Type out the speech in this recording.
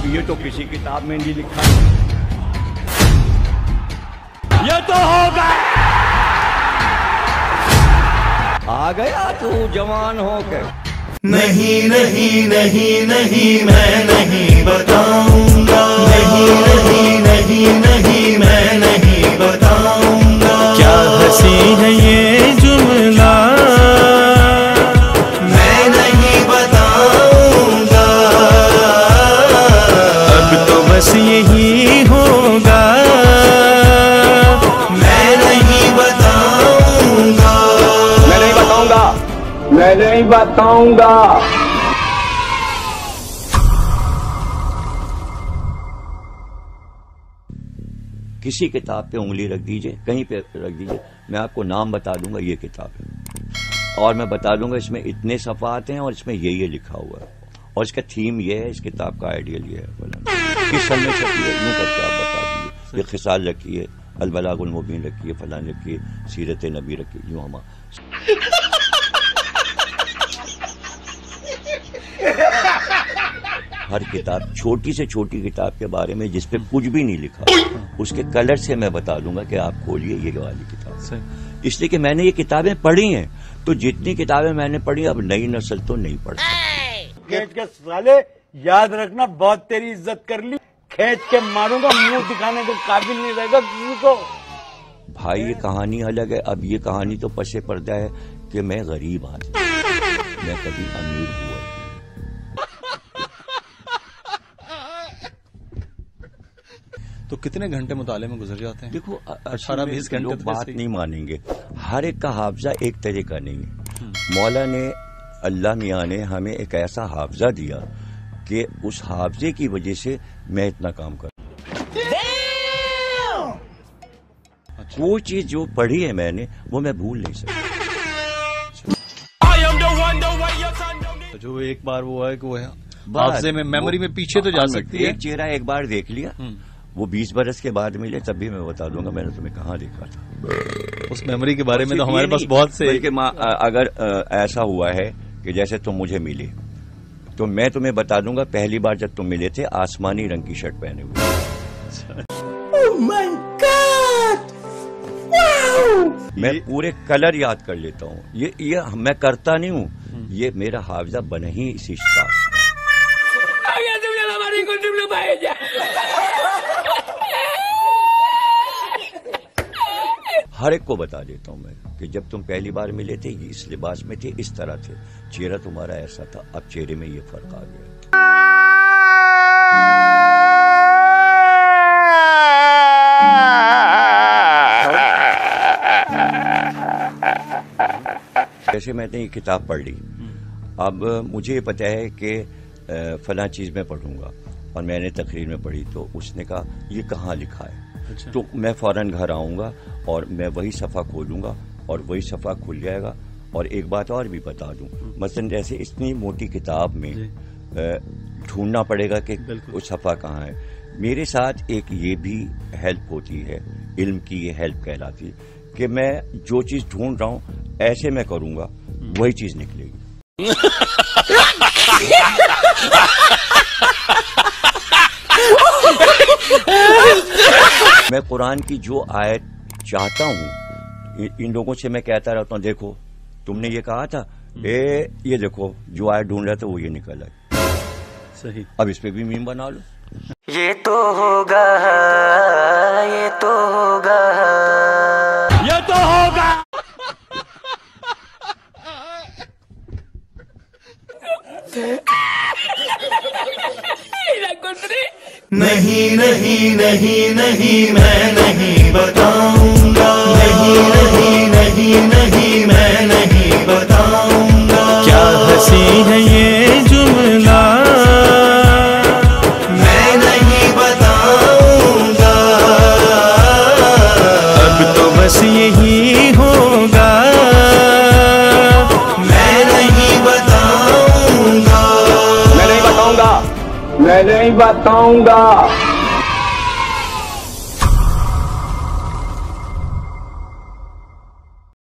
अब ये तो किसी किताब में नहीं लिखा, ये तो होगा। आ गया तू जवान होकर। नहीं नहीं नहीं नहीं मैं नहीं बताऊंगा, नहीं नहीं नहीं नहीं मैं नहीं बताऊंगा। क्या हंसी है ये जुमला, मैं नहीं बताऊंगा। अब तो बस यही होगा, मैं नहीं बताऊंगा, मैं नहीं बताऊंगा, मैं नहीं बताऊंगा। किसी किताब पे उंगली रख दीजिए, कहीं पे रख दीजिए, मैं आपको नाम बता दूंगा ये किताब है, और मैं बता दूंगा इसमें इतने सफ़ात हैं और इसमें ये लिखा हुआ है, और इसका थीम ये है, इस किताब का आइडियल ये है, किस सन में छपी है, यूं करके आप बता दीजिए। ये खिसाल रखी है, अल बलागुल मुबीन रखी है, फलान रखी है, सीरत नबी रखी है, यूं हम हर किताब, छोटी से छोटी किताब के बारे में जिसपे कुछ भी नहीं लिखा, उसके कलर से मैं बता दूंगा कि आप खोलिए ये वाली किताब। इसलिए कि मैंने ये किताबें पढ़ी हैं, तो जितनी किताबें मैंने पढ़ी अब नई नस्ल तो नहीं पढ़ती। खींच के साले याद रखना, बहुत तेरी इज्जत कर ली, खींच के मारूंगा, मुंह दिखाने के काबिल नहीं रहेगा किसी को। भाई ये कहानी अलग है, अब ये कहानी तो पसे पर्दा है कि मैं गरीब आदमी, मैं कभी अमीर हुआ। तो कितने घंटे मुताले में गुजर जाते हैं? देखो 18-20 घंटे लोग बात नहीं मानेंगे, हर एक का हाफजा एक तरह का नहीं है। मौला ने, अल्लाह मियाँ ने हमें एक ऐसा हाफजा दिया कि उस हाफजे की वजह से मैं इतना काम कर, वो चीज जो पढ़ी है मैंने वो मैं भूल नहीं सकता। तो जो एक बार वो है कि वो हाफजे में, मेमोरी में पीछे तो जा सकती है। एक चेहरा एक बार देख लिया, वो 20 बरस के बाद मिले तब भी मैं बता दूंगा मैंने तुम्हें कहाँ देखा था। उस मेमोरी के बारे में तो हमारे पास बहुत से, बल्कि अगर ऐसा हुआ है कि जैसे तुम मुझे मिले तो मैं तुम्हें बता दूंगा पहली बार जब तुम मिले थे आसमानी रंग की शर्ट पहने हुए। Oh my God! Wow! मैं पूरे कलर याद कर लेता हूँ, ये मैं करता नहीं हूँ, ये मेरा हाफजा बना ही इसी का। हर एक को बता देता हूँ मैं कि जब तुम पहली बार मिले थे ये इस लिबास में थे, इस तरह थे, चेहरा तुम्हारा ऐसा था, अब चेहरे में ये फर्क आ गया। जैसे मैंने ये किताब पढ़ ली, अब मुझे पता है कि फलां चीज में पढ़ूंगा, और मैंने तकरीर में पढ़ी तो उसने कहा ये कहाँ लिखा है। अच्छा। तो मैं फौरन घर आऊंगा और मैं वही सफ़ा खोलूंगा और वही सफ़ा खुल जाएगा। और एक बात और भी बता दूं, मसलन जैसे इतनी मोटी किताब में ढूंढना पड़ेगा कि वो सफ़ा कहाँ है। मेरे साथ एक ये भी हेल्प होती है, इल्म की ये हेल्प कहलाती है कि मैं जो चीज़ ढूंढ रहा हूँ ऐसे मैं करूंगा वही चीज़ निकलेगी। मैं कुरान की जो आयत चाहता हूँ इन लोगों से मैं कहता रहता हूँ, देखो तुमने ये कहा था, ये देखो जो आयत ढूंढ रहा था वो ये निकल आई। सही, अब इस पे भी मीम बना लो। ये तो होगा, ये तो होगा, ये तो होगा। नहीं नहीं नहीं नहीं मैं नहीं बताऊंगा, नहीं नहीं नहीं नहीं मैं नहीं बताऊंगा। क्या हंसी है ये जुमला, मैं नहीं बताऊंगा। अब तो बस यही होगा, मैं नहीं बताऊंगा, मैं नहीं बताऊंगा, मैं नहीं बताऊंगा।